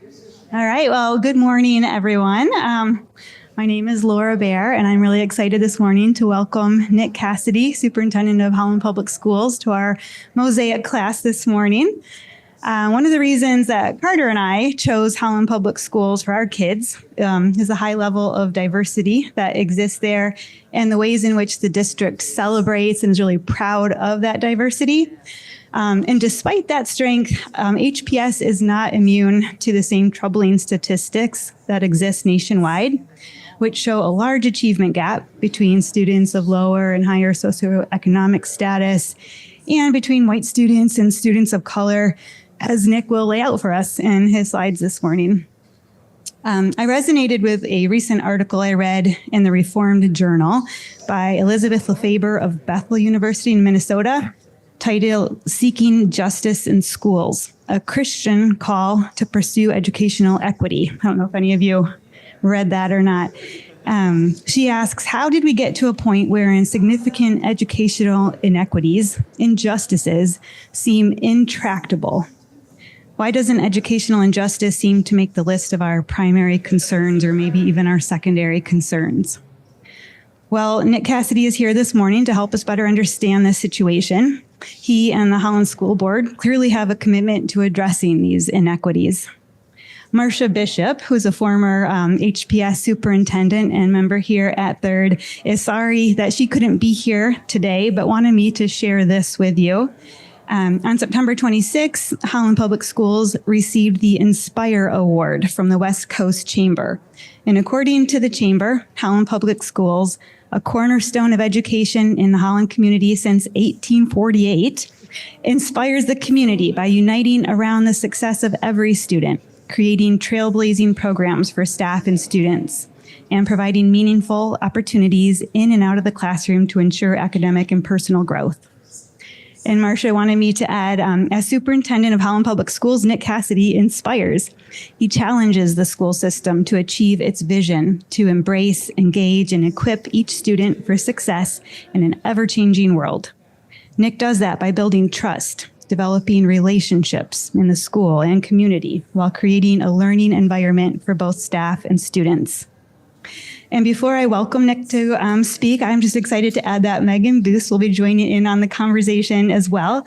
All right. Well, good morning, everyone. My name is Laura Bear, and I'm really excited this morning to welcome Nick Cassidy, Superintendent of Holland Public Schools, to our Mosaic class this morning. One of the reasons that Carter and I chose Holland Public Schools for our kids is the high level of diversity that exists there and the ways in which the district celebrates and is really proud of that diversity. And despite that strength, HPS is not immune to the same troubling statistics that exist nationwide, which show a large achievement gap between students of lower and higher socioeconomic status and between white students and students of color, as Nick will lay out for us in his slides this morning. I resonated with a recent article I read in the Reformed Journal by Elizabeth Lefebvre of Bethel University in Minnesota, titled Seeking Justice in Schools, a Christian call to pursue educational equity. I don't know if any of you read that or not. She asks, how did we get to a point wherein significant educational inequities, injustices, seem intractable? Why doesn't educational injustice seem to make the list of our primary concerns or maybe even our secondary concerns? Well, Nick Cassidy is here this morning to help us better understand this situation. He and the Holland School Board clearly have a commitment to addressing these inequities. Marcia Bishop, who's a former HPS superintendent and member here at Third, is sorry that she couldn't be here today, but wanted me to share this with you. On September 26, Holland Public Schools received the Inspire Award from the West Coast Chamber. And according to the Chamber, Holland Public Schools, a cornerstone of education in the Holland community since 1848, inspires the community by uniting around the success of every student, creating trailblazing programs for staff and students, and providing meaningful opportunities in and out of the classroom to ensure academic and personal growth. And Marcia wanted me to add, as superintendent of Holland Public Schools, Nick Cassidy inspires. He challenges the school system to achieve its vision, to embrace, engage, and equip each student for success in an ever-changing world. Nick does that by building trust, developing relationships in the school and community, while creating a learning environment for both staff and students. And before I welcome Nick to speak, I'm just excited to add that Megan Booth will be joining in on the conversation as well.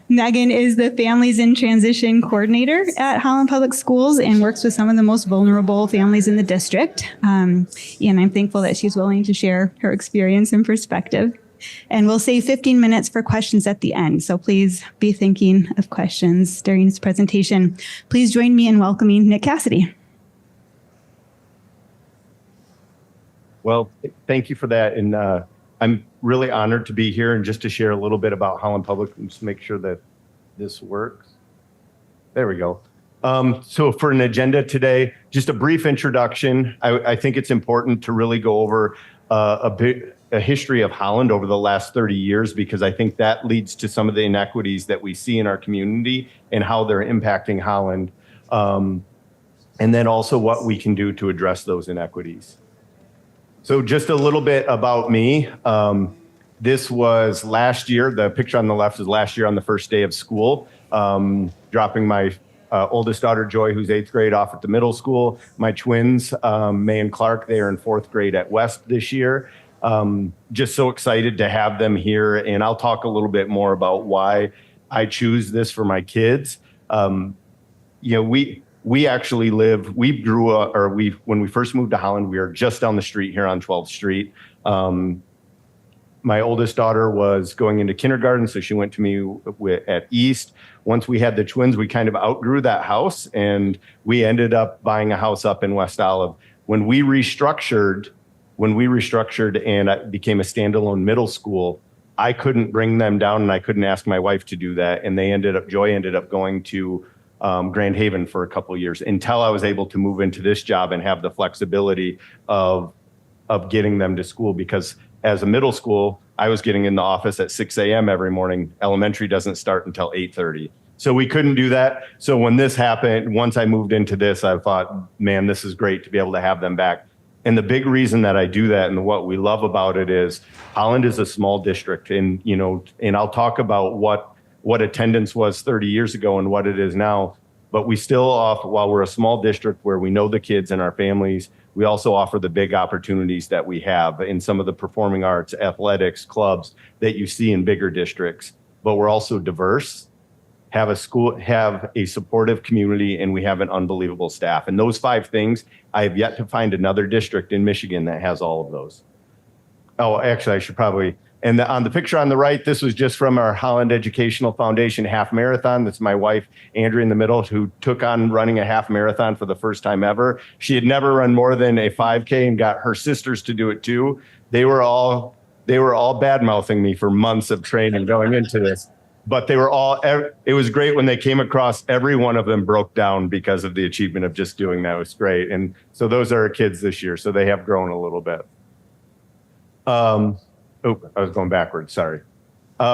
Megan is the Families in Transition Coordinator at Holland Public Schools and works with some of the most vulnerable families in the district. And I'm thankful that she's willing to share her experience and perspective. And we'll save 15 minutes for questions at the end. So please be thinking of questions during this presentation. Please join me in welcoming Nick Cassidy. Well, thank you for that. And I'm really honored to be here and just to share a little bit about Holland Public and just make sure that this works. There we go. So for an agenda today, just a brief introduction. I think it's important to really go over a history of Holland over the last 30 years, because I think that leads to some of the inequities that we see in our community and how they're impacting Holland. And then also what we can do to address those inequities. So just a little bit about me. This was last year. The picture on the left is last year on the first day of school, dropping my oldest daughter, Joy, who's 8th grade, off at the middle school. My twins, May and Clark, they are in 4th grade at West this year. Just so excited to have them here. And I'll talk a little bit more about why I choose this for my kids. We actually when we first moved to Holland, we were just down the street here on 12th Street. My oldest daughter was going into kindergarten, so she went to me at East. Once we had the twins, we kind of outgrew that house, and we ended up buying a house up in West Olive. When we restructured and it became a standalone middle school, I couldn't bring them down, and I couldn't ask my wife to do that. And Joy ended up going to Grand Haven for a couple of years until I was able to move into this job and have the flexibility of getting them to school, because as a middle school, I was getting in the office at 6 a.m. every morning. Elementary doesn't start until 8:30. So we couldn't do that. So when this happened, once I moved into this, I thought, man, this is great to be able to have them back. And the big reason that I do that and what we love about it is Holland is a small district. And, and I'll talk about what attendance was 30 years ago and what it is now. but we still offer, while we're a small district where we know the kids and our families, we also offer the big opportunities that we have in some of the performing arts, athletics, clubs that you see in bigger districts. But we're also diverse, have a supportive community, and we have an unbelievable staff. And those 5 things, I have yet to find another district in Michigan that has all of those. Oh, actually, I should probably, and on the picture on the right, this was just from our Holland Educational Foundation half marathon. That's my wife, Andrea, in the middle, who took on running a half marathon for the first time ever. She had never run more than a 5K and got her sisters to do it too. They were all bad mouthing me for months of training going into this. But they were all, it was great when they came across, every one of them broke down because of the achievement of just doing that. It was great. And so those are our kids this year. So they have grown a little bit. I was going backwards, sorry. We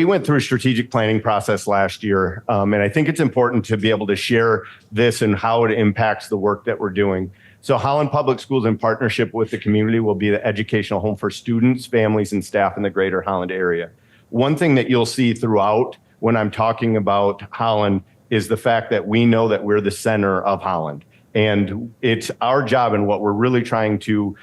went through a strategic planning process last year. And I think it's important to be able to share this and how it impacts the work that we're doing. So Holland Public Schools, in partnership with the community, will be the educational home for students, families, and staff in the greater Holland area. One thing that you'll see throughout when I'm talking about Holland is the fact that we know that we're the center of Holland. And it's our job, and what we're really trying to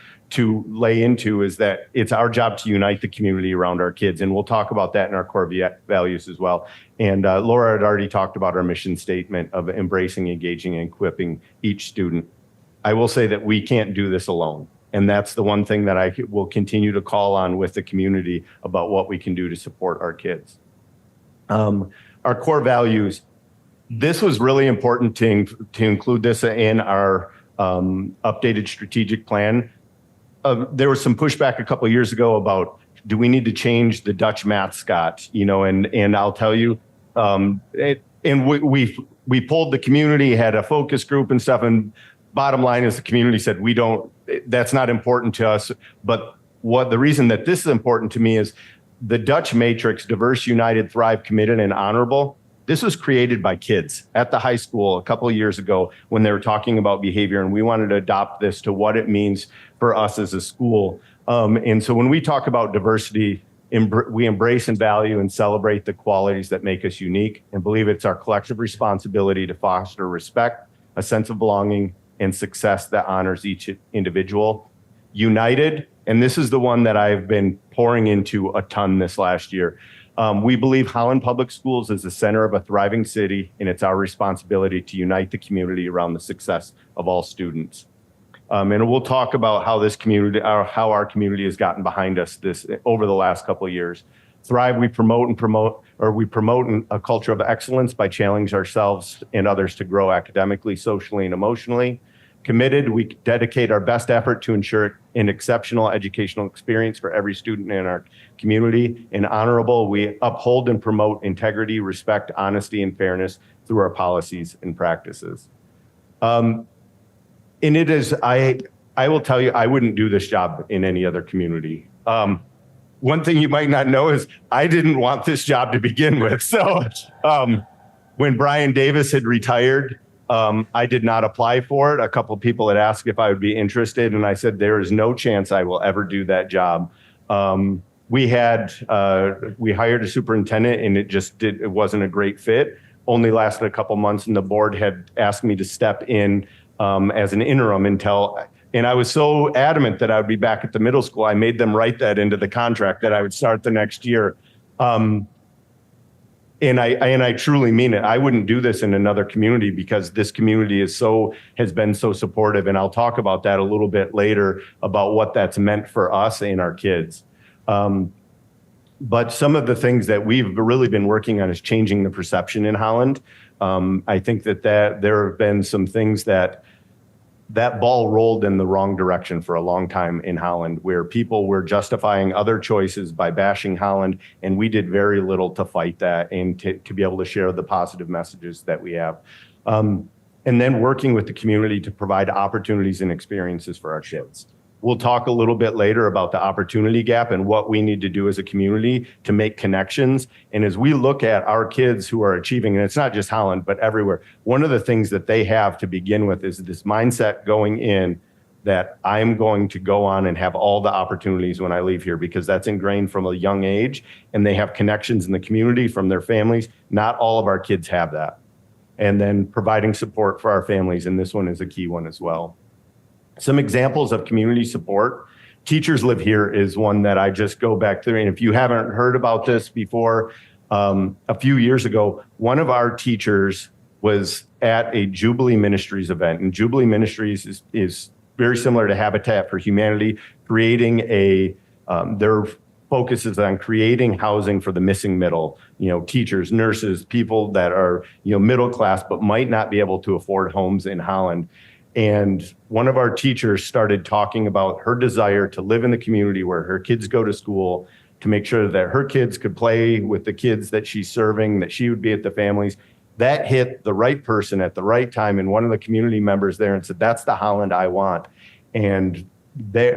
lay into is that it's our job to unite the community around our kids. And we'll talk about that in our core values as well. And Laura had already talked about our mission statement of embracing, engaging, and equipping each student. I will say that we can't do this alone. And that's the one thing that I will continue to call on with the community about what we can do to support our kids. Our core values, this was really important to include this in our updated strategic plan. There was some pushback a couple of years ago about, do we need to change the Dutch mascot? And I'll tell you, we polled the community, had a focus group and stuff, and bottom line is the community said, that's not important to us. But the reason that this is important to me is the Dutch matrix, diverse, united, thrive, committed, and honorable. This was created by kids at the high school a couple of years ago when they were talking about behavior, and we wanted to adopt this to what it means for us as a school. And so when we talk about diversity, we embrace and value and celebrate the qualities that make us unique, and believe it's our collective responsibility to foster respect, a sense of belonging, and success that honors each individual. United, and this is the one that I've been pouring into a ton this last year. We believe Holland Public Schools is the center of a thriving city, and it's our responsibility to unite the community around the success of all students. And we'll talk about how our community has gotten behind us over the last couple of years. Thrive, we promote a culture of excellence by challenging ourselves and others to grow academically, socially, and emotionally. Committed, we dedicate our best effort to ensure an exceptional educational experience for every student in our community. And honorable, we uphold and promote integrity, respect, honesty, and fairness through our policies and practices. And it is, I will tell you, I wouldn't do this job in any other community. One thing you might not know is I didn't want this job to begin with. So when Brian Davis had retired, I did not apply for it. A couple of people had asked if I would be interested, and I said, there is no chance I will ever do that job. We hired a superintendent, and it wasn't a great fit. Only lasted a couple months, and the board had asked me to step in as an interim and I was so adamant that I would be back at the middle school. I made them write that into the contract that I would start the next year. And I truly mean it. I wouldn't do this in another community because this community has been so supportive. And I'll talk about that a little bit later about what that's meant for us and our kids. But some of the things that we've really been working on is changing the perception in Holland. I think that there have been some things that ball rolled in the wrong direction for a long time in Holland, where people were justifying other choices by bashing Holland, and we did very little to fight that and to be able to share the positive messages that we have. And then working with the community to provide opportunities and experiences for our kids. We'll talk a little bit later about the opportunity gap and what we need to do as a community to make connections. And as we look at our kids who are achieving, and it's not just Holland, but everywhere, one of the things that they have to begin with is this mindset going in that I'm going to go on and have all the opportunities when I leave here, because that's ingrained from a young age, and they have connections in the community from their families. Not all of our kids have that. And then providing support for our families, and this one is a key one as well. Some examples of community support. Teachers Live Here is one that I just go back through. And if you haven't heard about this before, a few years ago, one of our teachers was at a Jubilee Ministries event. And Jubilee Ministries is very similar to Habitat for Humanity, creating their focus is on creating housing for the missing middle, teachers, nurses, people that are, middle class, but might not be able to afford homes in Holland. And one of our teachers started talking about her desire to live in the community where her kids go to school, to make sure that her kids could play with the kids that she's serving, that she would be at the families. That hit the right person at the right time, and one of the community members there and said, that's the Holland I want. And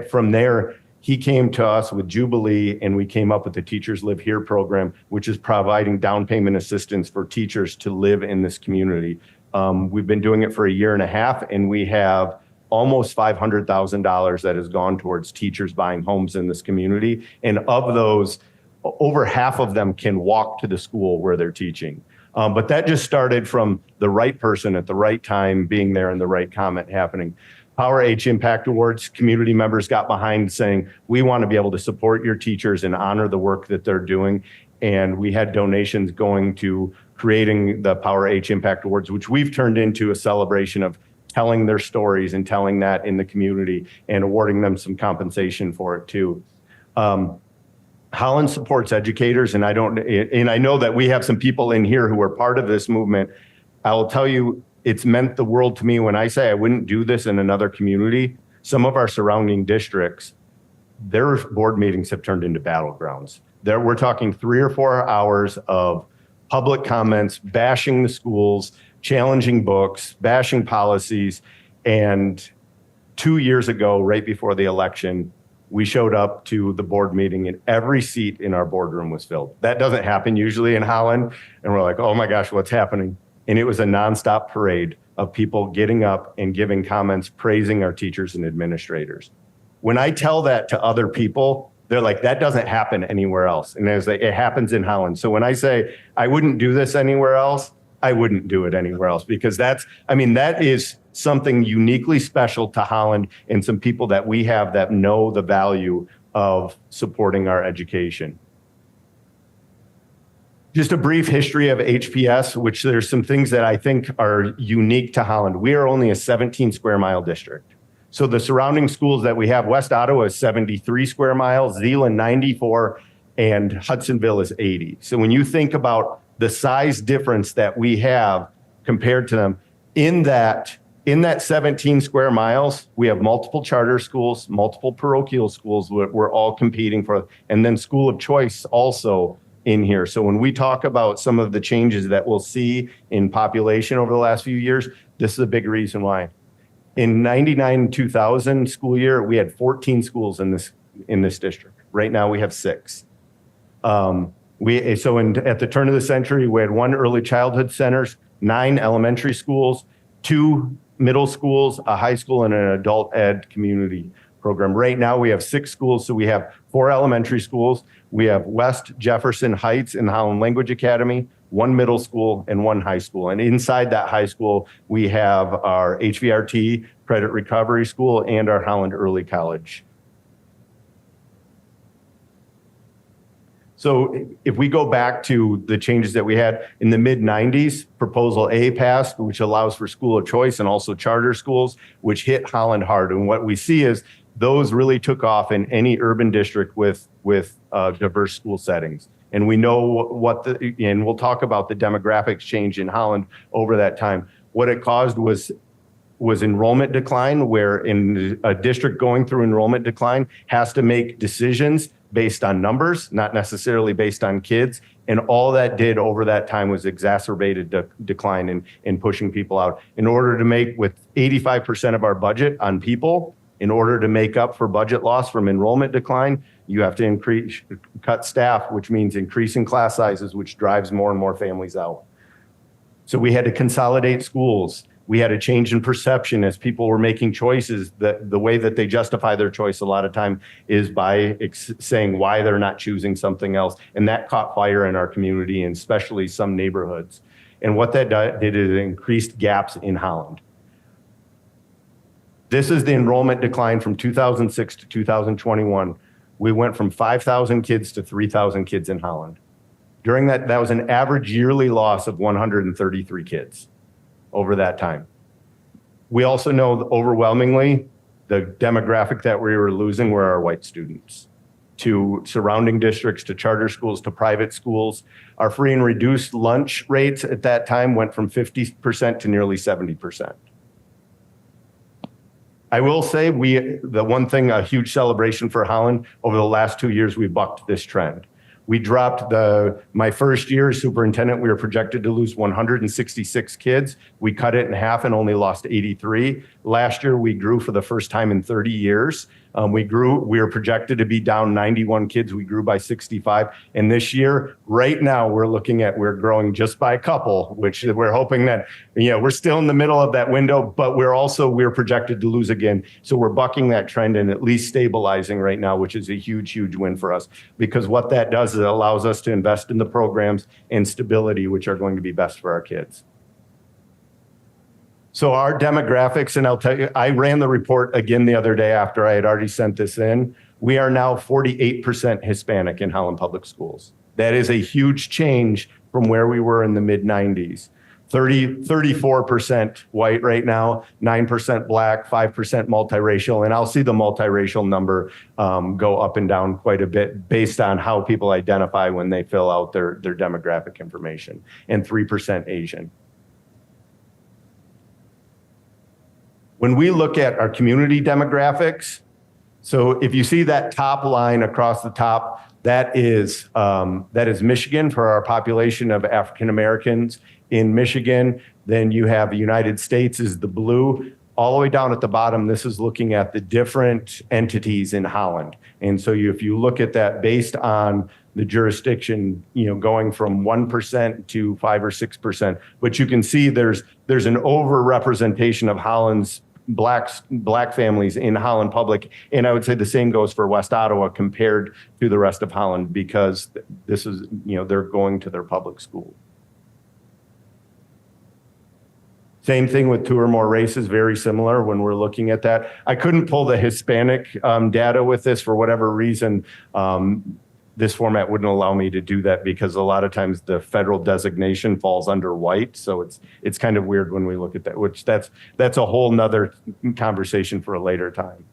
from there, he came to us with Jubilee, and we came up with the Teachers Live Here program, which is providing down payment assistance for teachers to live in this community. We've been doing it for a year and a half, and we have almost $500,000 that has gone towards teachers buying homes in this community. And of those, over half of them can walk to the school where they're teaching. But that just started from the right person at the right time being there and the right comment happening. Power H Impact Awards, community members got behind saying, we want to be able to support your teachers and honor the work that they're doing. And we had donations going to creating the Power H Impact Awards, which we've turned into a celebration of telling their stories and telling that in the community and awarding them some compensation for it too. Holland supports educators, and I know that we have some people in here who are part of this movement. I will tell you, it's meant the world to me when I say I wouldn't do this in another community. Some of our surrounding districts, their board meetings have turned into battlegrounds. We're talking 3 or 4 hours of public comments, bashing the schools, challenging books, bashing policies. And 2 years ago, right before the election, we showed up to the board meeting and every seat in our boardroom was filled. That doesn't happen usually in Holland. And we're like, oh my gosh, what's happening? And it was a nonstop parade of people getting up and giving comments, praising our teachers and administrators. When I tell that to other people, they're like, that doesn't happen anywhere else. And it happens in Holland. So when I say I wouldn't do this anywhere else, I wouldn't do it anywhere else, because that is something uniquely special to Holland and some people that we have that know the value of supporting our education. Just a brief history of HPS, which there's some things that I think are unique to Holland. We are only a 17 square mile district. So the surrounding schools that we have, West Ottawa is 73 square miles, Zeeland 94, and Hudsonville is 80. So when you think about the size difference that we have compared to them, in that 17 square miles, we have multiple charter schools, multiple parochial schools we're all competing for, and then school of choice also in here. So when we talk about some of the changes that we'll see in population over the last few years, this is a big reason why. In 99-2000 school year, we had 14 schools in this district. Right now we have 6. At the turn of the century, we had 1 early childhood centers, 9 elementary schools, 2 middle schools, a high school, and an adult ed community program. Right now we have 6 schools. So we have 4 elementary schools. We have West Jefferson Heights and Holland Language Academy, 1 middle school, and 1 high school. And inside that high school, we have our HVRT Credit Recovery School and our Holland Early College. So if we go back to the changes that we had in the mid-90s, Proposal A passed, which allows for school of choice and also charter schools, which hit Holland hard. And what we see is those really took off in any urban district with diverse school settings. And we know and we'll talk about the demographics change in Holland over that time. What it caused was enrollment decline, where in a district going through enrollment decline has to make decisions based on numbers, not necessarily based on kids. And all that did over that time was exacerbated decline in pushing people out. In order to make, with 85% of our budget on people, in order to make up for budget loss from enrollment decline, you have to cut staff, which means increasing class sizes, which drives more and more families out. So we had to consolidate schools. We had a change in perception as people were making choices. That the way that they justify their choice a lot of time is by saying why they're not choosing something else. And that caught fire in our community, and especially some neighborhoods. And what that did is it increased gaps in Holland. This is the enrollment decline from 2006 to 2021. We went from 5,000 kids to 3,000 kids in Holland. During that was an average yearly loss of 133 kids over that time. We also know that overwhelmingly the demographic that we were losing were our white students to surrounding districts, to charter schools, to private schools. Our free and reduced lunch rates at that time went from 50% to nearly 70%. I will say the one thing, a huge celebration for Holland, over the last 2 years, we bucked this trend. We dropped my first year as superintendent, we were projected to lose 166 kids. We cut it in half and only lost 83. Last year, we grew for the first time in 30 years. We were projected to be down 91 kids. We grew by 65. And this year, right now, we're growing just by a couple, which we're hoping that, we're still in the middle of that window, but we're projected to lose again. So we're bucking that trend and at least stabilizing right now, which is a huge, huge win for us. Because what that does is it allows us to invest in the programs and stability, which are going to be best for our kids. So our demographics, and I'll tell you, I ran the report again the other day after I had already sent this in. We are now 48% Hispanic in Holland Public Schools. That is a huge change from where we were in the mid-90s. 34% white right now, 9% black, 5% multiracial, and I'll see the multiracial number go up and down quite a bit based on how people identify when they fill out their demographic information, and 3% Asian. When we look at our community demographics, so if you see that top line across the top, that is Michigan for our population of African Americans in Michigan. Then you have the United States is the blue. All the way down at the bottom, this is looking at the different entities in Holland. And so if you look at that based on the jurisdiction, going from 1% to 5 or 6%, but you can see there's an overrepresentation of Holland's black families in Holland Public. And I would say the same goes for West Ottawa compared to the rest of Holland, because this is, they're going to their public school. Same thing with 2 or more races, very similar when we're looking at that. I couldn't pull the Hispanic data with this for whatever reason. This format wouldn't allow me to do that because a lot of times the federal designation falls under white. So it's kind of weird when we look at that, which that's a whole nother conversation for a later time.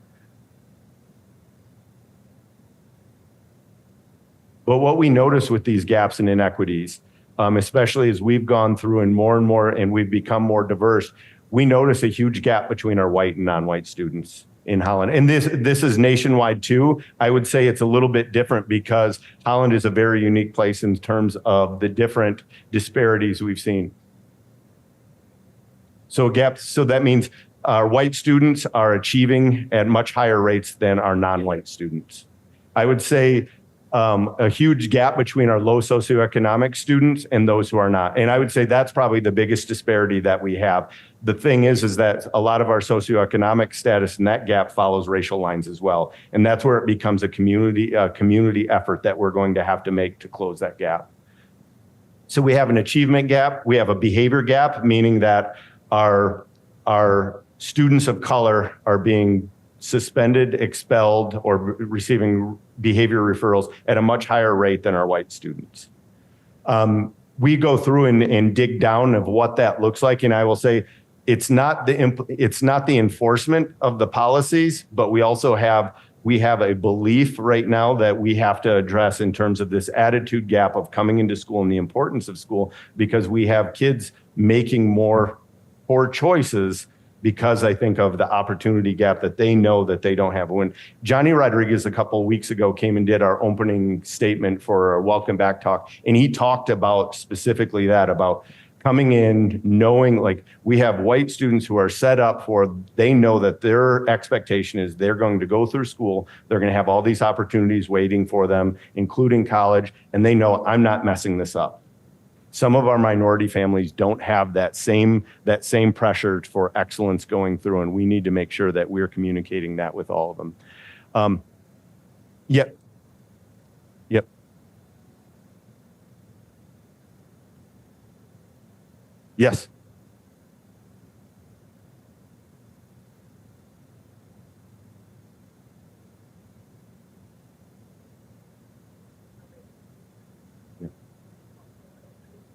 But what we notice with these gaps and inequities, especially as we've gone through and more and we've become more diverse, we notice a huge gap between our white and non-white students in Holland. And this is nationwide too. I would say it's a little bit different because Holland is a very unique place in terms of the different disparities we've seen. So that means our white students are achieving at much higher rates than our non-white students. I would say a huge gap between our low socioeconomic students and those who are not. And I would say that's probably the biggest disparity that we have. The thing is that a lot of our socioeconomic status and that gap follows racial lines as well. And that's where it becomes a community effort that we're going to have to make to close that gap. So we have an achievement gap. We have a behavior gap, meaning that our students of color are being suspended, expelled, or receiving behavior referrals at a much higher rate than our white students. We go through and dig down of what that looks like, and I will say it's not the enforcement of the policies, but we have a belief right now that we have to address in terms of this attitude gap of coming into school and the importance of school, because we have kids making more poor choices because I think of the opportunity gap that they know that they don't have. When Johnny Rodriguez a couple of weeks ago came and did our opening statement for a welcome back talk, and he talked about specifically that, about coming in knowing, like, we have white students who are set up for, they know that their expectation is they're going to go through school, they're going to have all these opportunities waiting for them, including college, and they know I'm not messing this up. Some of our minority families don't have that same pressure for excellence going through, and we need to make sure that we're communicating that with all of them. Yep. Yep. Yes.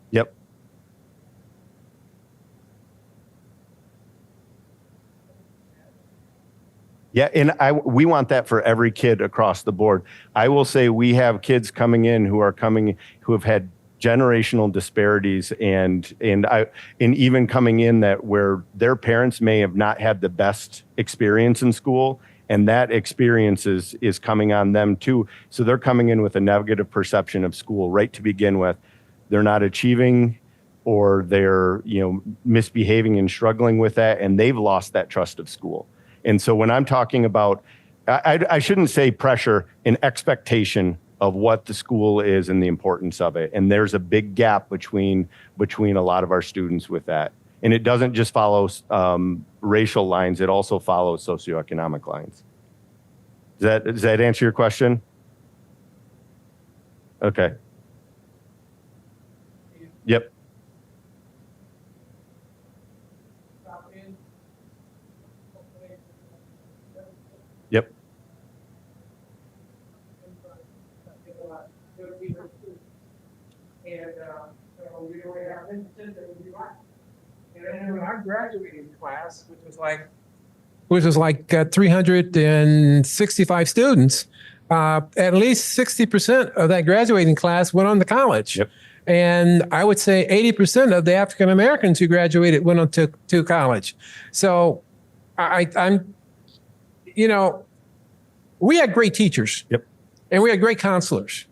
Yep. Yeah, and we want that for every kid across the board. I will say we have kids coming in who have had generational disparities and even coming in that where their parents may have not had the best experience in school, and that experience is coming on them too. So they're coming in with a negative perception of school right to begin with. They're not achieving, or they're misbehaving and struggling with that, and they've lost that trust of school. And so when I'm talking about, I shouldn't say pressure, an expectation of what the school is and the importance of it. And there's a big gap between a lot of our students with that. And it doesn't just follow racial lines, it also follows socioeconomic lines. Does that answer your question? Okay. Yep. Yep. And in our graduating class, which was like 365 students, at least 60% of that graduating class went on to college. Yep. And I would say 80% of the African Americans who graduated went on to college. So I'm, we had great teachers. Yep. And we had great counselors.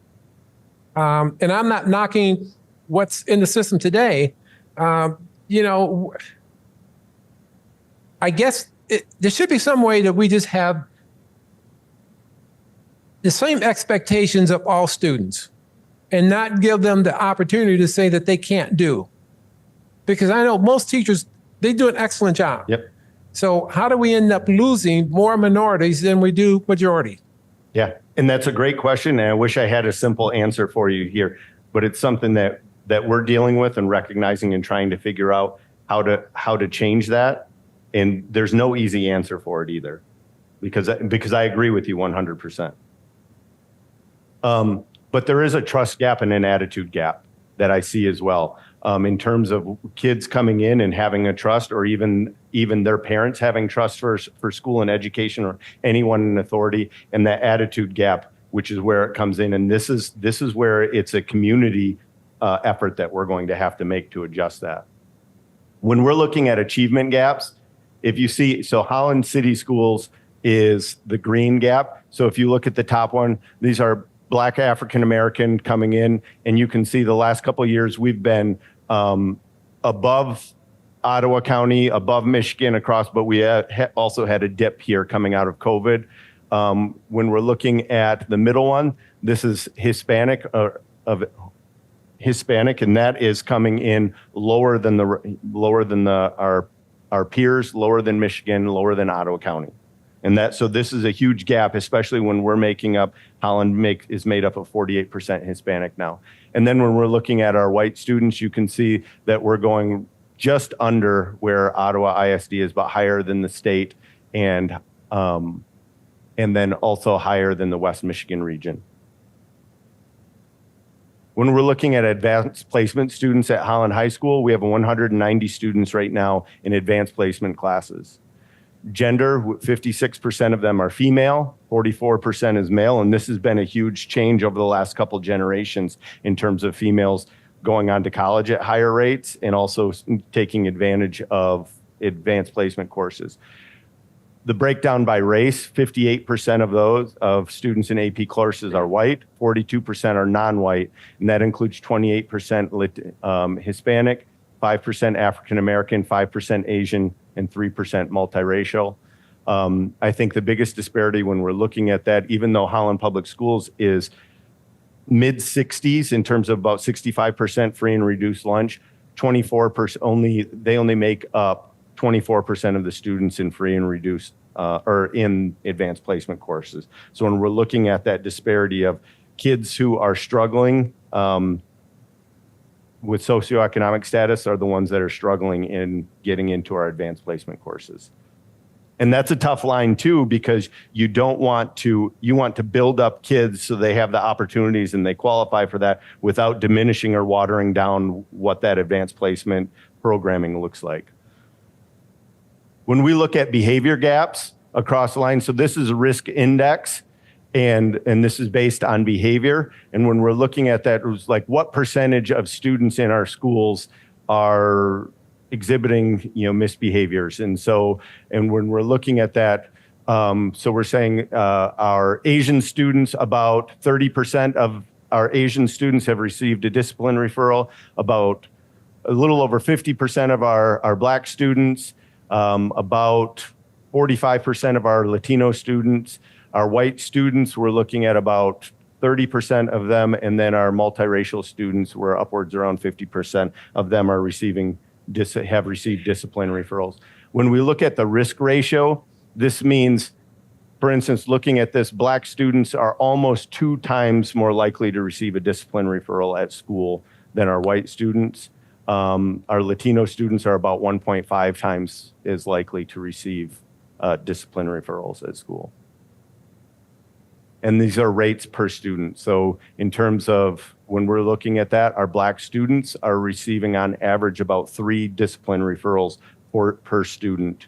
And I'm not knocking what's in the system today. I guess there should be some way that we just have the same expectations of all students and not give them the opportunity to say that they can't do. Because I know most teachers, they do an excellent job. Yep. So how do we end up losing more minorities than we do majority? Yeah, and that's a great question, and I wish I had a simple answer for you here, but it's something that we're dealing with and recognizing and trying to figure out how to change that. And there's no easy answer for it either, because I agree with you 100%. But there is a trust gap and an attitude gap that I see as well, in terms of kids coming in and having a trust, or even their parents having trust for school and education or anyone in authority, and that attitude gap, which is where it comes in. And this is where it's a community effort that we're going to have to make to adjust that. When we're looking at achievement gaps, if you see, so Holland City Schools is the green gap. So if you look at the top one, these are Black African American coming in, and you can see the last couple of years we've been above Ottawa County, above Michigan, across, but we also had a dip here coming out of COVID. When we're looking at the middle one, this is Hispanic, and that is coming in lower than our peers, lower than Michigan, lower than Ottawa County. And so this is a huge gap, especially when we're making up, Holland is made up of 48% Hispanic now. And then when we're looking at our white students, you can see that we're going just under where Ottawa ISD is, but higher than the state, and then also higher than the West Michigan region. When we're looking at advanced placement students at Holland High School, we have 190 students right now in advanced placement classes. Gender, 56% of them are female, 44% is male, and this has been a huge change over the last couple generations in terms of females going on to college at higher rates and also taking advantage of advanced placement courses. The breakdown by race, 58% of those of students in AP courses are white, 42% are non-white, and that includes 28% Hispanic, 5% African American, 5% Asian, and 3% multiracial. I think the biggest disparity when we're looking at that, even though Holland Public Schools is mid 60s in terms of about 65% free and reduced lunch. 24% they only make up 24% of the students in free and reduced or in advanced placement courses. So when we're looking at that disparity of kids who are struggling with socioeconomic status are the ones that are struggling in getting into our advanced placement courses. And that's a tough line too, because you want to build up kids so they have the opportunities and they qualify for that without diminishing or watering down what that advanced placement programming looks like. When we look at behavior gaps across the line, so this is a risk index, and this is based on behavior. And when we're looking at that, it was like what percentage of students in our schools are exhibiting, misbehaviors. And when we're looking at that, so we're saying our Asian students, about 30% of our Asian students have received a discipline referral, about a little over 50% of our Black students, about 45% of our Latino students. Our white students, we're looking at about 30% of them, and then our multiracial students, we're upwards around 50% of them are have received discipline referrals. When we look at the risk ratio, this means, for instance, looking at this, Black students are almost 2 times more likely to receive a discipline referral at school than our white students. Our Latino students are about 1.5 times as likely to receive discipline referrals at school. And these are rates per student. So in terms of when we're looking at that, our Black students are receiving on average about 3 discipline referrals per student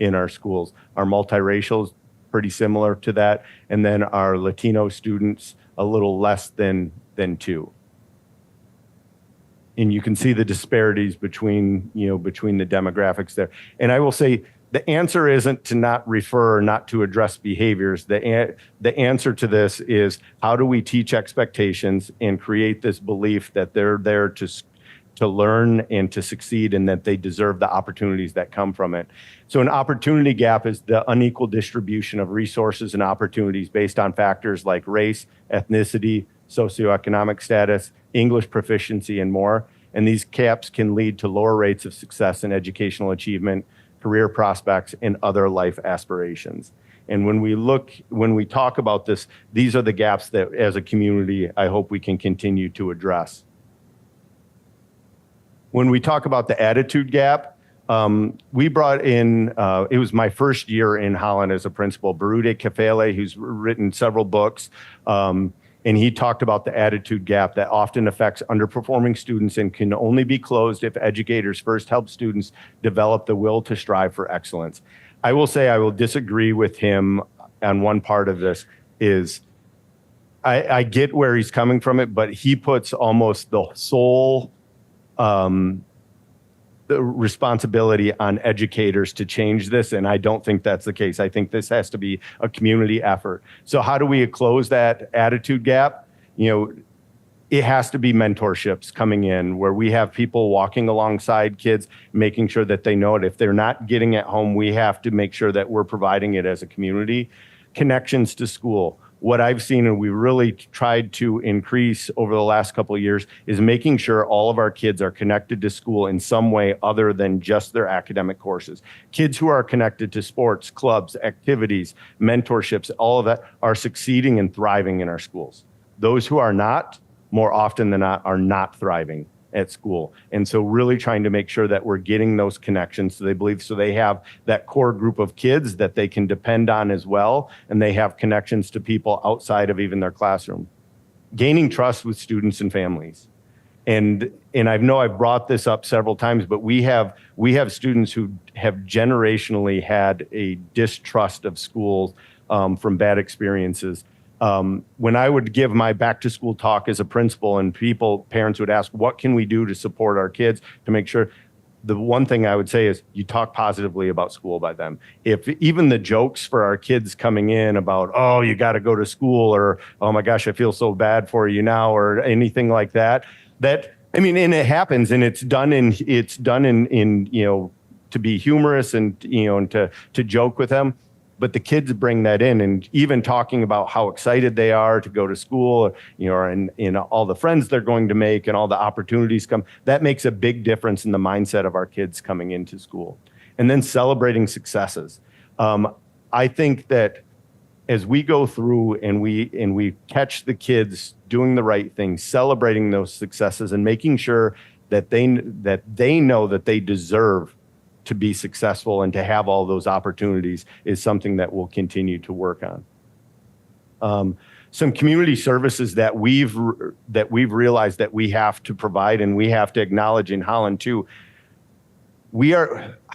in our schools. Our multiracial is pretty similar to that. And then our Latino students, a little less than 2. And you can see the disparities between the demographics there. And I will say, the answer isn't to not refer or not to address behaviors. The answer to this is how do we teach expectations and create this belief that they're there to learn and to succeed and that they deserve the opportunities that come from it. So an opportunity gap is the unequal distribution of resources and opportunities based on factors like race, ethnicity, socioeconomic status, English proficiency, and more. And these gaps can lead to lower rates of success in educational achievement, career prospects, and other life aspirations. And when we talk about this, these are the gaps that as a community, I hope we can continue to address. When we talk about the attitude gap, we brought in, it was my first year in Holland as a principal, Barude Kefele, who's written several books, and he talked about the attitude gap that often affects underperforming students and can only be closed if educators first help students develop the will to strive for excellence. I will say I will disagree with him on one part of this is I get where he's coming from it, but he puts almost the sole the responsibility on educators to change this, and I don't think that's the case. I think this has to be a community effort. So how do we close that attitude gap? It has to be mentorships coming in where we have people walking alongside kids, making sure that they know it. If they're not getting it home, we have to make sure that we're providing it as a community. Connections to school. What I've seen and we really tried to increase over the last couple of years is making sure all of our kids are connected to school in some way other than just their academic courses. Kids who are connected to sports, clubs, activities, mentorships, all of that are succeeding and thriving in our schools. Those who are not, more often than not, are not thriving at school. And so really trying to make sure that we're getting those connections so they have that core group of kids that they can depend on as well, and they have connections to people outside of even their classroom. Gaining trust with students and families. And I know I've brought this up several times, but we have students who have generationally had a distrust of schools from bad experiences. When I would give my back to school talk as a principal and parents would ask, what can we do to support our kids to make sure, the one thing I would say is you talk positively about school by them. If even the jokes for our kids coming in about, oh, you got to go to school, or, oh my gosh, I feel so bad for you now, or anything like that, and it happens, and it's done in to be humorous and, and to joke with them. but the kids bring that in, and even talking about how excited they are to go to school, and all the friends they're going to make and all the opportunities come, that makes a big difference in the mindset of our kids coming into school. And then celebrating successes. I think that as we go through and we catch the kids doing the right thing, celebrating those successes and making sure that they know that they deserve to be successful and to have all those opportunities is something that we'll continue to work on. Some community services that we've realized that we have to provide and we have to acknowledge in Holland too.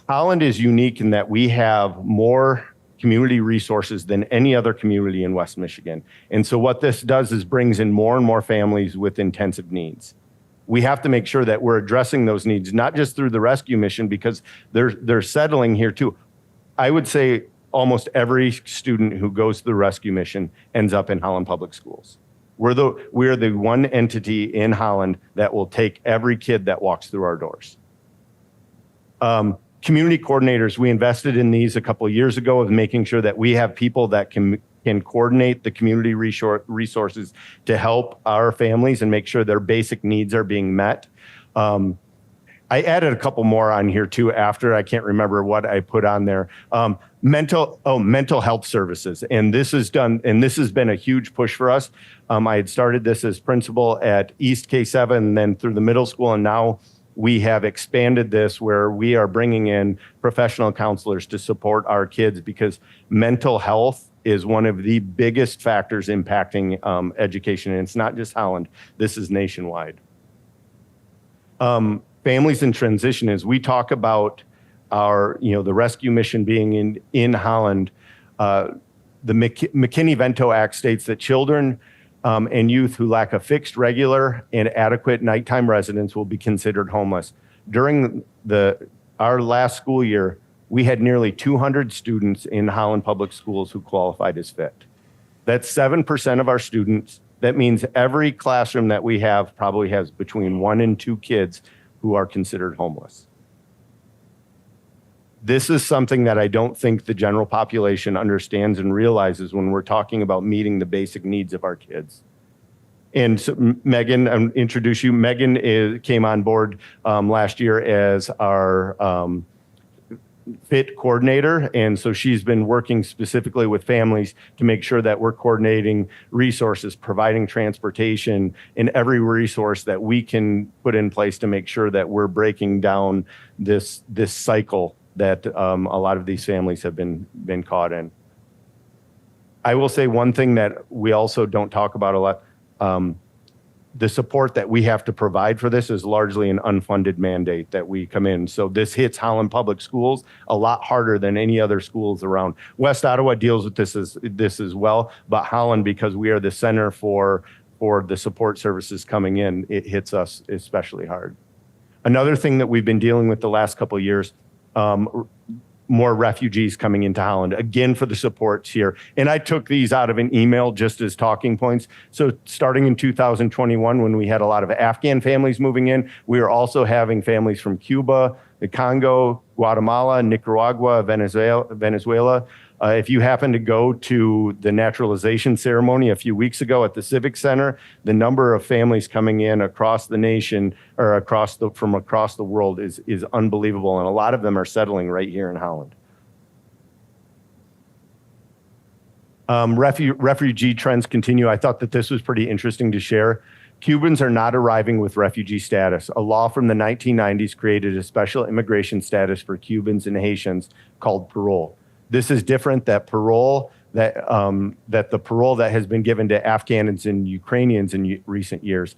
Holland is unique in that we have more community resources than any other community in West Michigan. And so what this does is brings in more and more families with intensive needs. We have to make sure that we're addressing those needs, not just through the rescue mission, because they're settling here too. I would say almost every student who goes to the rescue mission ends up in Holland Public Schools. We're the one entity in Holland that will take every kid that walks through our doors. Community coordinators, we invested in these a couple of years ago of making sure that we have people that can coordinate the community resources to help our families and make sure their basic needs are being met. I added a couple more on here too after. I can't remember what I put on there. Mental health services. And this has been a huge push for us. I had started this as principal at East K7 and then through the middle school, and now we have expanded this where we are bringing in professional counselors to support our kids, because mental health is one of the biggest factors impacting education. And it's not just Holland, this is nationwide. Families in transition, as we talk about the rescue mission being in Holland, the McKinney-Vento Act states that children and youth who lack a fixed, regular, and adequate nighttime residence will be considered homeless. During our last school year, we had nearly 200 students in Holland Public Schools who qualified as fit. That's 7% of our students. That means every classroom that we have probably has between 1 and 2 kids who are considered homeless. This is something that I don't think the general population understands and realizes when we're talking about meeting the basic needs of our kids. And so Megan, I'll introduce you. Megan came on board last year as our FIT coordinator. And so she's been working specifically with families to make sure that we're coordinating resources, providing transportation, and every resource that we can put in place to make sure that we're breaking down this cycle that a lot of these families have been caught in. I will say one thing that we also don't talk about a lot. The support that we have to provide for this is largely an unfunded mandate that we come in. So this hits Holland Public Schools a lot harder than any other schools around. West Ottawa deals with this as well, but Holland, because we are the center for the support services coming in, it hits us especially hard. Another thing that we've been dealing with the last couple of years, more refugees coming into Holland, again, for the supports here. And I took these out of an email just as talking points. So starting in 2021, when we had a lot of Afghan families moving in, we were also having families from Cuba, the Congo, Guatemala, Nicaragua, Venezuela. If you happen to go to the naturalization ceremony a few weeks ago at the Civic Center, the number of families coming in across the nation or from across the world is unbelievable. And a lot of them are settling right here in Holland. Refugee trends continue. I thought that this was pretty interesting to share. Cubans are not arriving with refugee status. A law from the 1990s created a special immigration status for Cubans and Haitians called parole. This is different that the parole that has been given to Afghans and Ukrainians in recent years.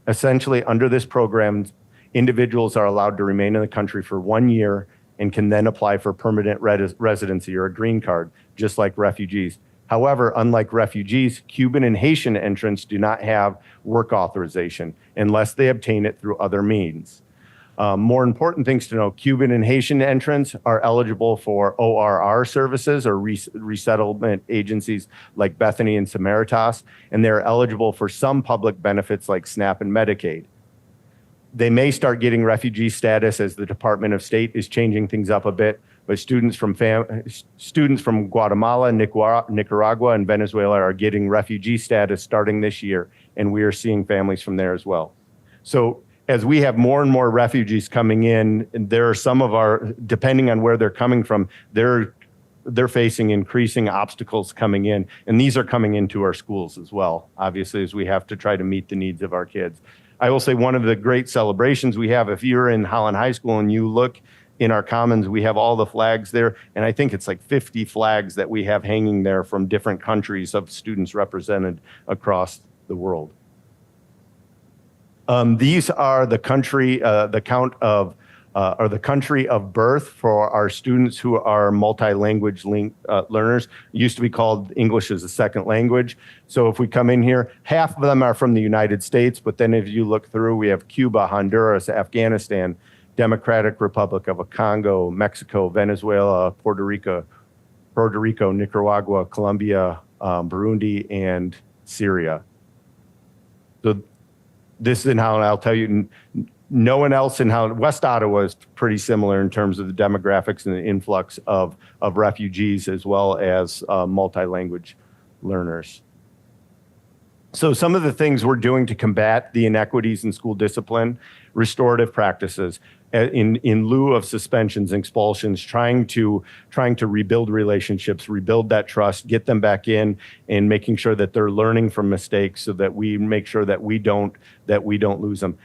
Essentially, under this program, individuals are allowed to remain in the country for 1 year and can then apply for permanent residency or a green card, just like refugees. However, unlike refugees, Cuban and Haitian entrants do not have work authorization unless they obtain it through other means. More important things to know, Cuban and Haitian entrants are eligible for ORR services or resettlement agencies like Bethany and Samaritas, and they're eligible for some public benefits like SNAP and Medicaid. They may start getting refugee status as the Department of State is changing things up a bit, but students from Guatemala, Nicaragua, and Venezuela are getting refugee status starting this year, and we are seeing families from there as well. So as we have more and more refugees coming in, there are some of our, depending on where they're coming from, they're facing increasing obstacles coming in, and these are coming into our schools as well, obviously, as we have to try to meet the needs of our kids. I will say one of the great celebrations we have, if you're in Holland High School and you look in our commons, we have all the flags there, and I think it's like 50 flags that we have hanging there from different countries of students represented across the world. These are the country, the count of the country of birth for our students who are multi-language learners. It used to be called English as a second language. So if we come in here, half of them are from the United States, but then if you look through, we have Cuba, Honduras, Afghanistan, Democratic Republic of Congo, Mexico, Venezuela, Puerto Rico, Nicaragua, Colombia, Burundi, and Syria. So this is in Holland. I'll tell you, no one else in Holland. West Ottawa is pretty similar in terms of the demographics and the influx of refugees as well as multi-language learners. So some of the things we're doing to combat the inequities in school discipline: restorative practices in lieu of suspensions and expulsions, trying to rebuild relationships, rebuild that trust, get them back in, and making sure that they're learning from mistakes so that we make sure that we don't lose them.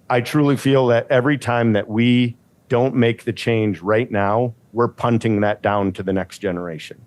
I truly feel that every time that we don't make the change right now, we're punting that down to the next generation.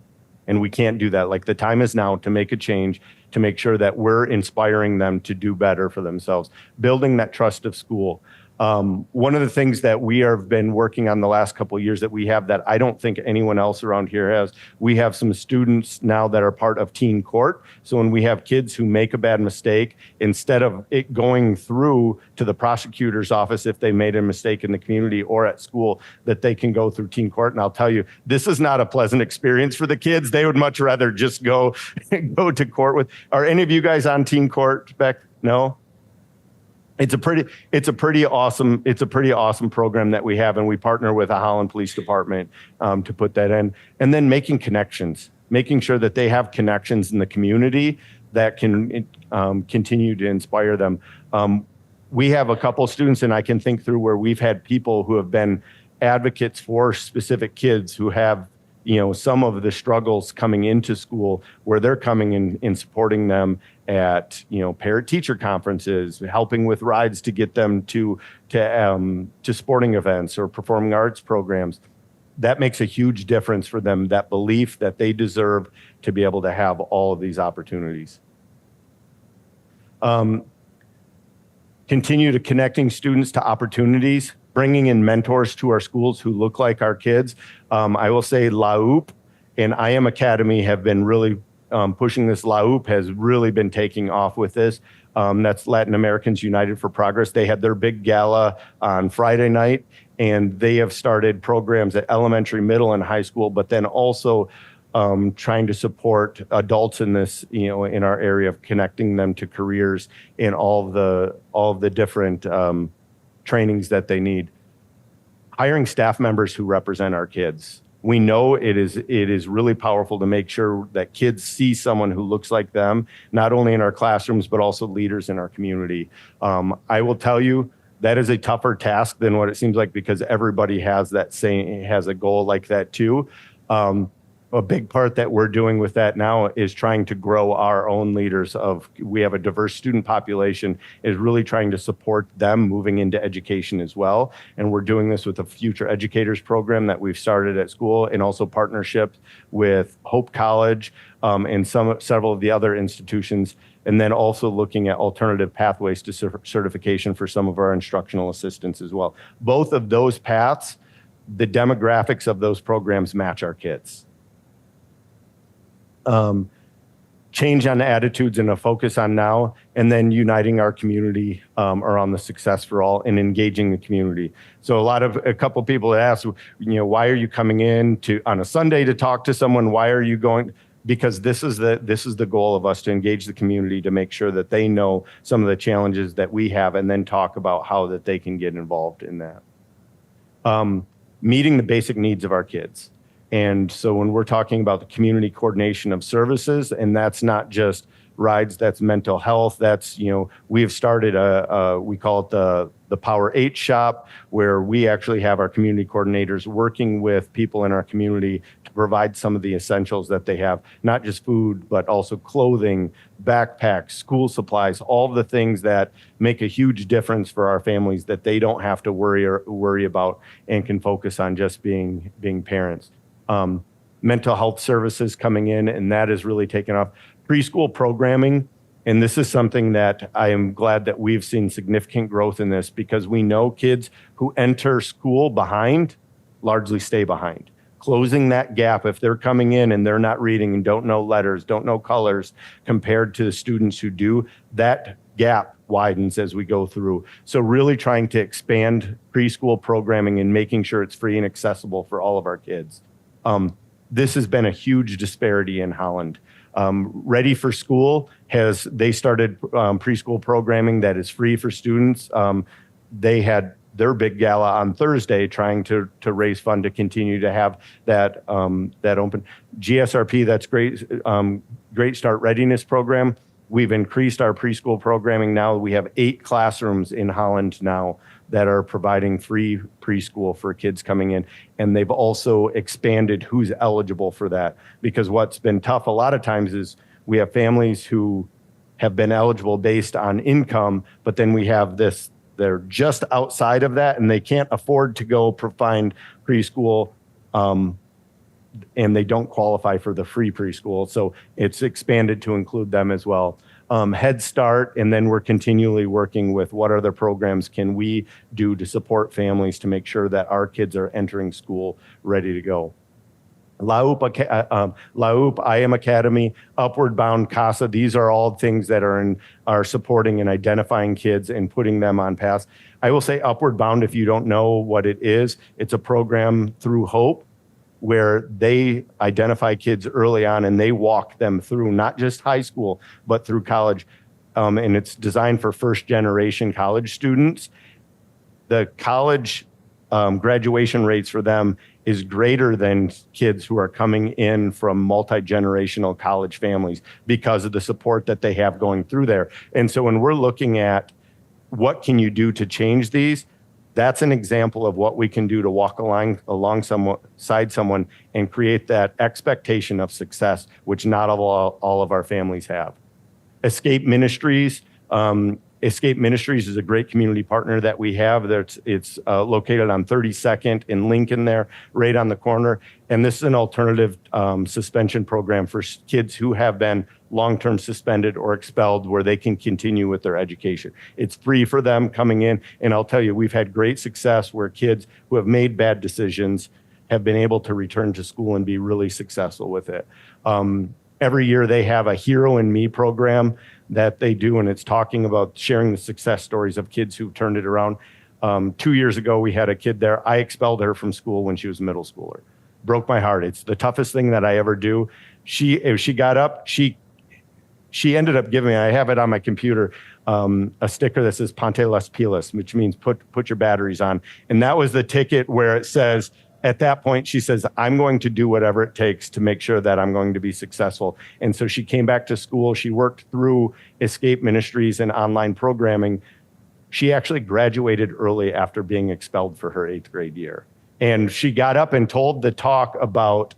And we can't do that. Like, the time is now to make a change, to make sure that we're inspiring them to do better for themselves, building that trust of school. One of the things that we have been working on the last couple of years that we have that I don't think anyone else around here has, we have some students now that are part of teen court. So when we have kids who make a bad mistake, instead of it going through to the prosecutor's office if they made a mistake in the community or at school, that they can go through teen court. And I'll tell you, this is not a pleasant experience for the kids. They would much rather just go to court with. Are any of you guys on teen court back? No? It's a pretty awesome program that we have, and we partner with the Holland Police Department to put that in. And then making connections, making sure that they have connections in the community that can continue to inspire them. We have a couple students, and I can think through where we've had people who have been advocates for specific kids who have, some of the struggles coming into school, where they're coming in and supporting them at, parent-teacher conferences, helping with rides to get them to sporting events or performing arts programs. That makes a huge difference for them, that belief that they deserve to be able to have all of these opportunities. Continue to connecting students to opportunities, bringing in mentors to our schools who look like our kids. I will say LAUP and I Am Academy have been really pushing this. LAUP has really been taking off with this. That's Latin Americans United for Progress. They had their big gala on Friday night, and they have started programs at elementary, middle, and high school, but then also trying to support adults in this, in our area, of connecting them to careers in all of the different trainings that they need. Hiring staff members who represent our kids. We know it is really powerful to make sure that kids see someone who looks like them, not only in our classrooms, but also leaders in our community. I will tell you, that is a tougher task than what it seems like, because everybody has a goal like that too. A big part that we're doing with that now is trying to grow our own leaders. We have a diverse student population, is really trying to support them moving into education as well. And we're doing this with a Future Educators program that we've started at school, and also partnerships with Hope College and several of the other institutions. And then also looking at alternative pathways to certification for some of our instructional assistants as well. Both of those paths, the demographics of those programs match our kids. Change on attitudes and a focus on now, and then uniting our community around the success for all and engaging the community. So a couple people asked, why are you coming in on a Sunday to talk to someone? Why are you going? Because this is the goal of us, to engage the community, to make sure that they know some of the challenges that we have, and then talk about how that they can get involved in that. meeting the basic needs of our kids. And so when we're talking about the community coordination of services, and that's not just rides, that's mental health, that's, we've started we call it the Power 8 shop, where we actually have our community coordinators working with people in our community to provide some of the essentials that they have, not just food, but also clothing, backpacks, school supplies, all the things that make a huge difference for our families that they don't have to worry about and can focus on just being parents. Mental health services coming in, and that has really taken off. Preschool programming, and this is something that I am glad that we've seen significant growth in this, because we know kids who enter school behind largely stay behind. Closing that gap, if they're coming in and they're not reading and don't know letters, don't know colors, compared to the students who do, that gap widens as we go through. So really trying to expand preschool programming and making sure it's free and accessible for all of our kids. This has been a huge disparity in Holland. Ready for School they started preschool programming that is free for students. They had their big gala on Thursday trying to raise fund to continue to have that open. GSRP, that's Great Start Readiness Program. We've increased our preschool programming now. We have 8 classrooms in Holland now that are providing free preschool for kids coming in. And they've also expanded who's eligible for that, because what's been tough a lot of times is we have families who have been eligible based on income, but then we have they're just outside of that and they can't afford to go find preschool, and they don't qualify for the free preschool. So it's expanded to include them as well. Head Start, and then we're continually working with what other programs can we do to support families to make sure that our kids are entering school ready to go. LAUP, I Am Academy, Upward Bound, CASA, these are all things that are supporting and identifying kids and putting them on paths. I will say Upward Bound, if you don't know what it is, it's a program through Hope where they identify kids early on and they walk them through not just high school, but through college. And it's designed for first generation college students. The college graduation rates for them is greater than kids who are coming in from multi-generational college families because of the support that they have going through there. And so when we're looking at what can you do to change these, that's an example of what we can do to walk alongside someone and create that expectation of success, which not all of our families have. Escape Ministries. Escape Ministries is a great community partner that we have. It's located on 32nd in Lincoln there, right on the corner. And this is an alternative suspension program for kids who have been long-term suspended or expelled, where they can continue with their education. It's free for them coming in. And I'll tell you, we've had great success where kids who have made bad decisions have been able to return to school and be really successful with it. Every year they have a Hero in Me program that they do, and it's talking about sharing the success stories of kids who turned it around. 2 years ago, we had a kid there. I expelled her from school when she was a middle schooler. Broke my heart. It's the toughest thing that I ever do. If she got up, she ended up giving me, I have it on my computer, a sticker that says Ponte las pilas, which means put your batteries on. And that was the ticket where it says, at that point, she says, I'm going to do whatever it takes to make sure that I'm going to be successful. And so she came back to school. She worked through Escape Ministries and online programming. She actually graduated early after being expelled for her 8th grade year. And she got up and told the talk about,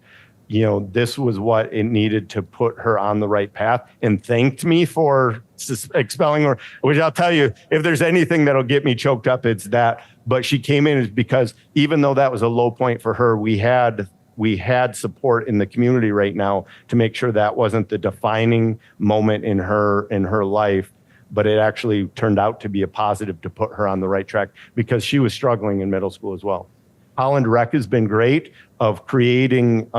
this was what it needed to put her on the right path, and thanked me for expelling her, which I'll tell you, if there's anything that'll get me choked up, it's that. But she came in because even though that was a low point for her, we had support in the community right now to make sure that wasn't the defining moment in her life, but it actually turned out to be a positive to put her on the right track, because she was struggling in middle school as well. Holland Rec has been great of creating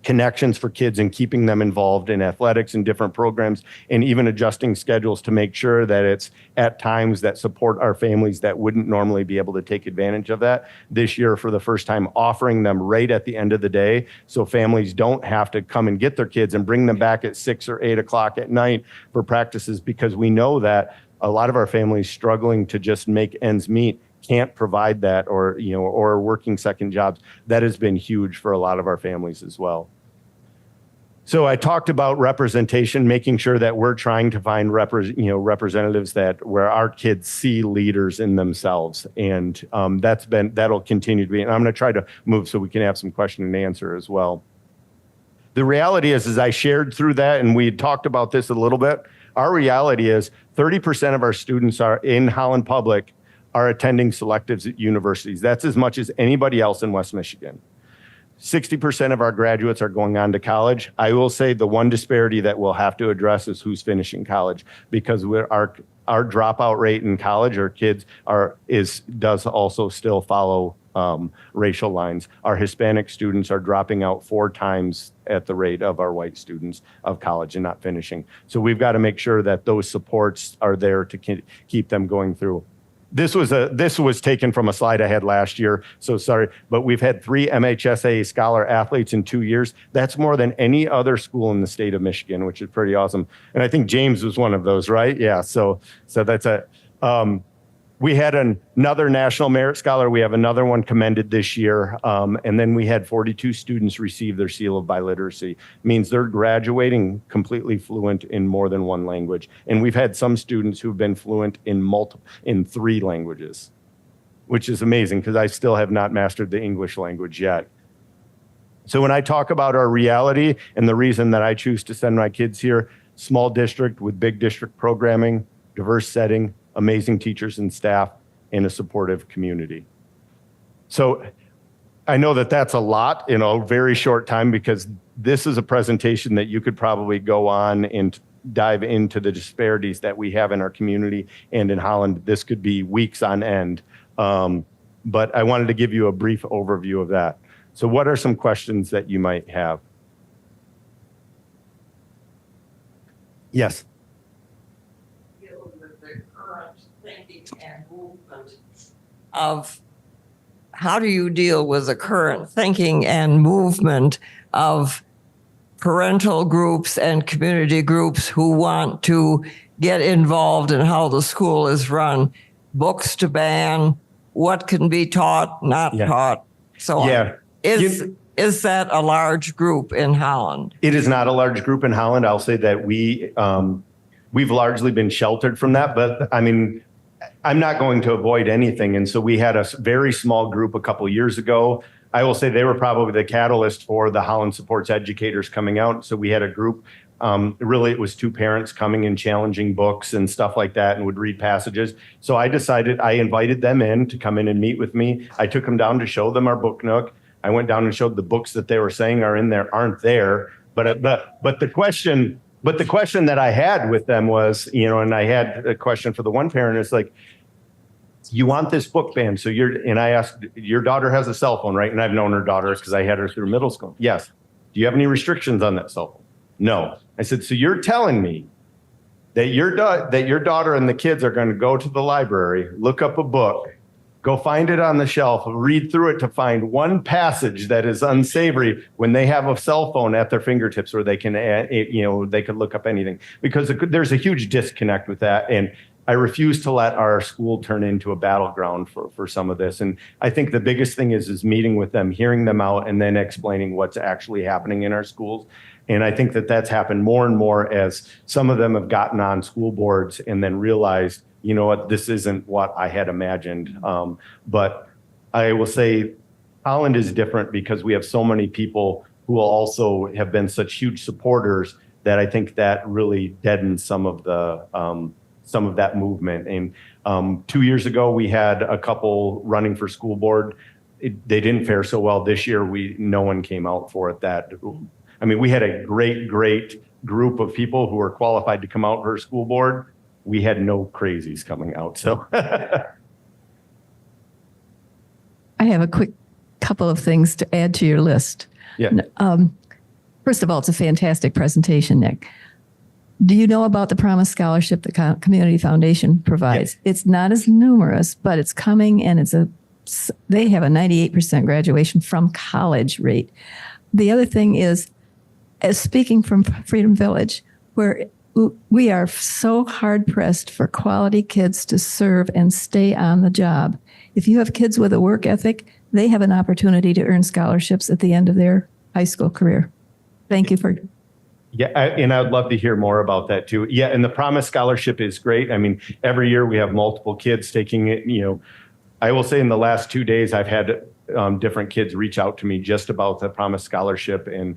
connections for kids and keeping them involved in athletics and different programs, and even adjusting schedules to make sure that it's at times that support our families that wouldn't normally be able to take advantage of that. This year, for the first time, offering them right at the end of the day, so families don't have to come and get their kids and bring them back at 6 or 8 o'clock at night for practices, because we know that a lot of our families struggling to just make ends meet can't provide that, or or working second jobs. That has been huge for a lot of our families as well. So I talked about representation, making sure that we're trying to find representatives where our kids see leaders in themselves, and that'll continue to be. And I'm going to try to move so we can have some question and answer as well. The reality is I shared through that, and we had talked about this a little bit. Our reality is 30% of our students are in Holland Public are attending selectives at universities. That's as much as anybody else in West Michigan. 60% of our graduates are going on to college. I will say the one disparity that we'll have to address is who's finishing college, because our dropout rate in college, our kids does also still follow racial lines. Our Hispanic students are dropping out 4 times at the rate of our white students of college and not finishing. So we've got to make sure that those supports are there to keep them going through. This was taken from a slide I had last year, so sorry, but we've had 3 MHSA scholar athletes in 2 years. That's more than any other school in the state of Michigan, which is pretty awesome. And I think James was one of those, right? Yeah, so that's a, we had another National Merit Scholar. We have another one commended this year. And then we had 42 students receive their seal of biliteracy. Means they're graduating completely fluent in more than one language. And we've had some students who've been fluent in 3 languages, which is amazing because I still have not mastered the English language yet. So when I talk about our reality and the reason that I choose to send my kids here, small district with big district programming, diverse setting, amazing teachers and staff, and a supportive community. So I know that that's a lot in a very short time, because this is a presentation that you could probably go on and dive into the disparities that we have in our community and in Holland. This could be weeks on end, but I wanted to give you a brief overview of that. So what are some questions that you might have? Yes. And movement of how do you deal with the current thinking and movement of parental groups and community groups who want to get involved in how the school is run, books to ban, what can be taught, not taught, so on. Is that a large group in Holland? It is not a large group in Holland. I'll say that we've largely been sheltered from that, but I mean, I'm not going to avoid anything. And so we had a very small group a couple of years ago. I will say they were probably the catalyst for the Holland Supports Educators coming out. So we had a group, really it was 2 parents coming and challenging books and stuff like that and would read passages. So I invited them in to come in and meet with me. I took them down to show them our book nook. I went down and showed the books that they were saying are in there aren't there. But the question that I had with them was, and I had a question for the one parent, is like, you want this book banned. So and I asked, your daughter has a cell phone, right? And I've known her daughter because I had her through middle school. Yes. Do you have any restrictions on that cell phone? No. I said, so you're telling me that your daughter and the kids are going to go to the library, look up a book, go find it on the shelf, read through it to find one passage that is unsavory when they have a cell phone at their fingertips where they can, they could look up anything, because there's a huge disconnect with that. And I refuse to let our school turn into a battleground for some of this. And I think the biggest thing is meeting with them, hearing them out, and then explaining what's actually happening in our schools. And I think that that's happened more and more as some of them have gotten on school boards and then realized, you know what, this isn't what I had imagined. But I will say Holland is different because we have so many people who also have been such huge supporters that I think that really deadens some of that movement. And 2 years ago, we had a couple running for school board. They didn't fare so well. This year, no one came out for it. We had a great group of people who were qualified to come out for a school board. We had no crazies coming out. So I have a quick couple of things to add to your list. Yeah. First of all, it's a fantastic presentation, Nick. Do you know about the Promise Scholarship the Community Foundation provides? Yeah. It's not as numerous, but it's coming, and they have a 98% graduation from college rate. The other thing is, as speaking from Freedom Village, where we are so hard pressed for quality kids to serve and stay on the job. if you have kids with a work ethic, they have an opportunity to earn scholarships at the end of their high school career. Thank you for. Yeah, and I'd love to hear more about that too. Yeah, and the Promise Scholarship is great. I mean, every year we have multiple kids taking it. I will say in the last 2 days, I've had different kids reach out to me just about the Promise Scholarship and,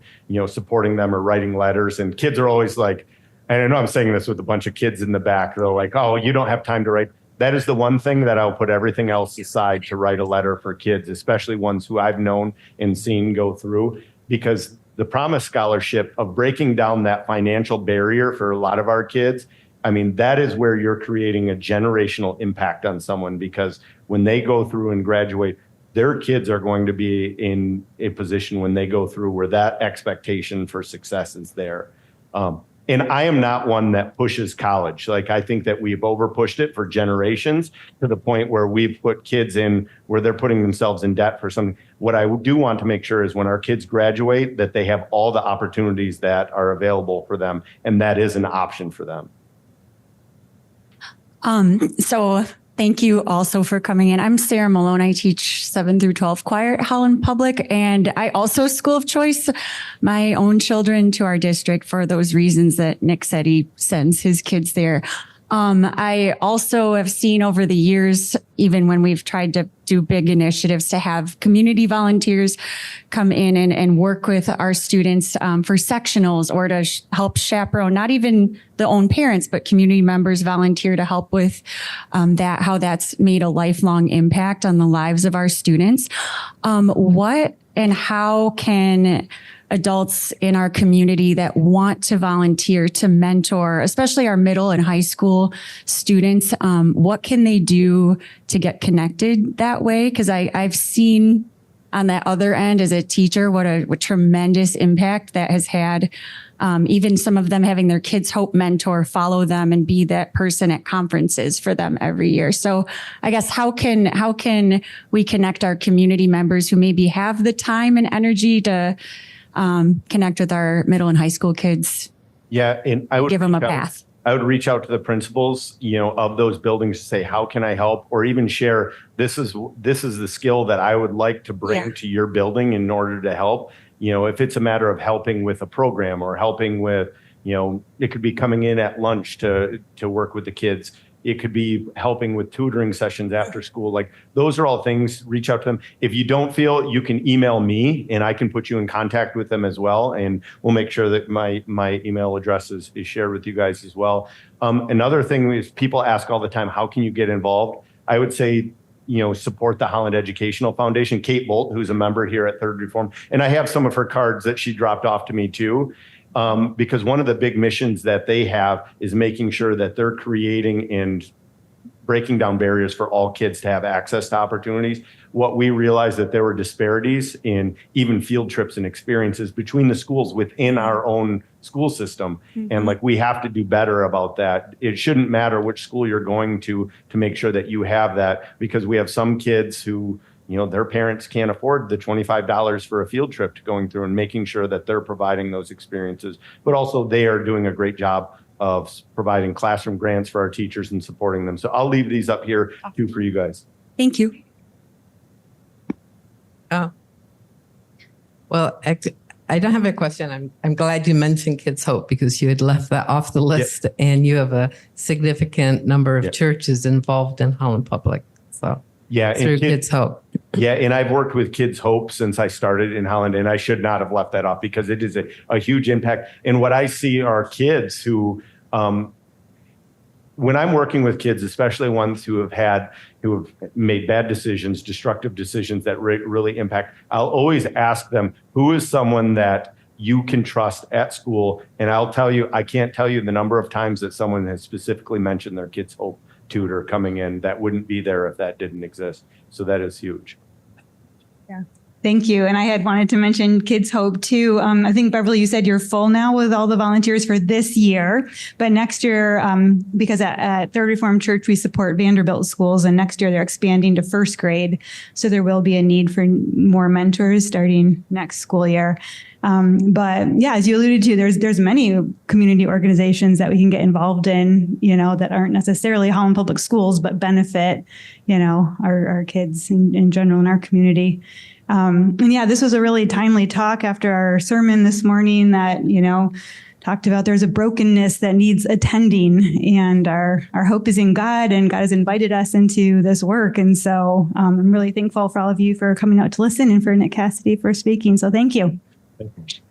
supporting them or writing letters. And kids are always like, and I know I'm saying this with a bunch of kids in the back. They're like, oh, you don't have time to write. That is the one thing that I'll put everything else aside to write a letter for kids, especially ones who I've known and seen go through, because the Promise Scholarship of breaking down that financial barrier for a lot of our kids, I mean, that is where you're creating a generational impact on someone, because when they go through and graduate, their kids are going to be in a position when they go through where that expectation for success is there. And I am not one that pushes college. Like, I think that we've over pushed it for generations to the point where we've put kids in where they're putting themselves in debt for something. What I do want to make sure is when our kids graduate, that they have all the opportunities that are available for them. And that is an option for them. So thank you also for coming in. I'm Sarah Malone. I teach 7 through 12 choir at Holland Public, and I also school of choice my own children to our district for those reasons that Nick said he sends his kids there. I also have seen over the years, even when we've tried to do big initiatives, to have community volunteers come in and work with our students for sectionals or to help chaperone, not even the own parents, but community members volunteer to help with that, how that's made a lifelong impact on the lives of our students. What and how can adults in our community that want to volunteer to mentor, especially our middle and high school students, what can they do to get connected that way? Because I've seen on that other end as a teacher what a tremendous impact that has had. Even some of them having their Kids Hope mentor follow them and be that person at conferences for them every year. So I guess how can we connect our community members who maybe have the time and energy to connect with our middle and high school kids? Yeah, and I would give them a path. I would reach out to the principals, of those buildings to say, how can I help? Or even share, this is the skill that I would like to bring to your building in order to help. If it's a matter of helping with a program or helping with, it could be coming in at lunch to work with the kids. It could be helping with tutoring sessions after school. Like, those are all things, reach out to them. If you don't feel, you can email me and I can put you in contact with them as well. And we'll make sure that my email address is shared with you guys as well. Another thing is, people ask all the time, how can you get involved? I would say, support the Holland Educational Foundation. Kate Bolt, who's a member here at Third Reform, and I have some of her cards that she dropped off to me too. Because one of the big missions that they have is making sure that they're creating and breaking down barriers for all kids to have access to opportunities. What we realized that there were disparities in even field trips and experiences between the schools within our own school system. Mm-hmm. And we have to do better about that. It shouldn't matter which school you're going to make sure that you have that, because we have some kids who, their parents can't afford the $25 for a field trip to going through, and making sure that they're providing those experiences. But also they are doing a great job of providing classroom grants for our teachers and supporting them. So I'll leave these up here too for you guys. Thank you. Well, I don't have a question. I'm glad you mentioned Kids Hope, because you had left that off the list. Yep. And you have a significant number of churches involved in Holland Public. So through Kids Hope. Yeah, and I've worked with Kids Hope since I started in Holland, and I should not have left that off, because it is a huge impact. And what I see are kids who, when I'm working with kids, especially ones who have made bad decisions, destructive decisions that really impact, I'll always ask them, who is someone that you can trust at school? And I'll tell you, I can't tell you the number of times that someone has specifically mentioned their Kids Hope tutor coming in that wouldn't be there if that didn't exist. So that is huge. Yeah. Thank you. And I had wanted to mention Kids Hope too. I think Beverly, you said you're full now with all the volunteers for this year, but next year, because at Third Reformed Church, we support Vanderbilt schools, and next year they're expanding to first grade. So there will be a need for more mentors starting next school year. But yeah, as you alluded to, there's many community organizations that we can get involved in, that aren't necessarily Holland Public Schools, but benefit, our kids in general in our community. And yeah, this was a really timely talk after our sermon this morning that, talked about there's a brokenness that needs attending, and our hope is in God, and God has invited us into this work. And so I'm really thankful for all of you for coming out to listen, and for Nick Cassidy for speaking. So thank you. Thank you.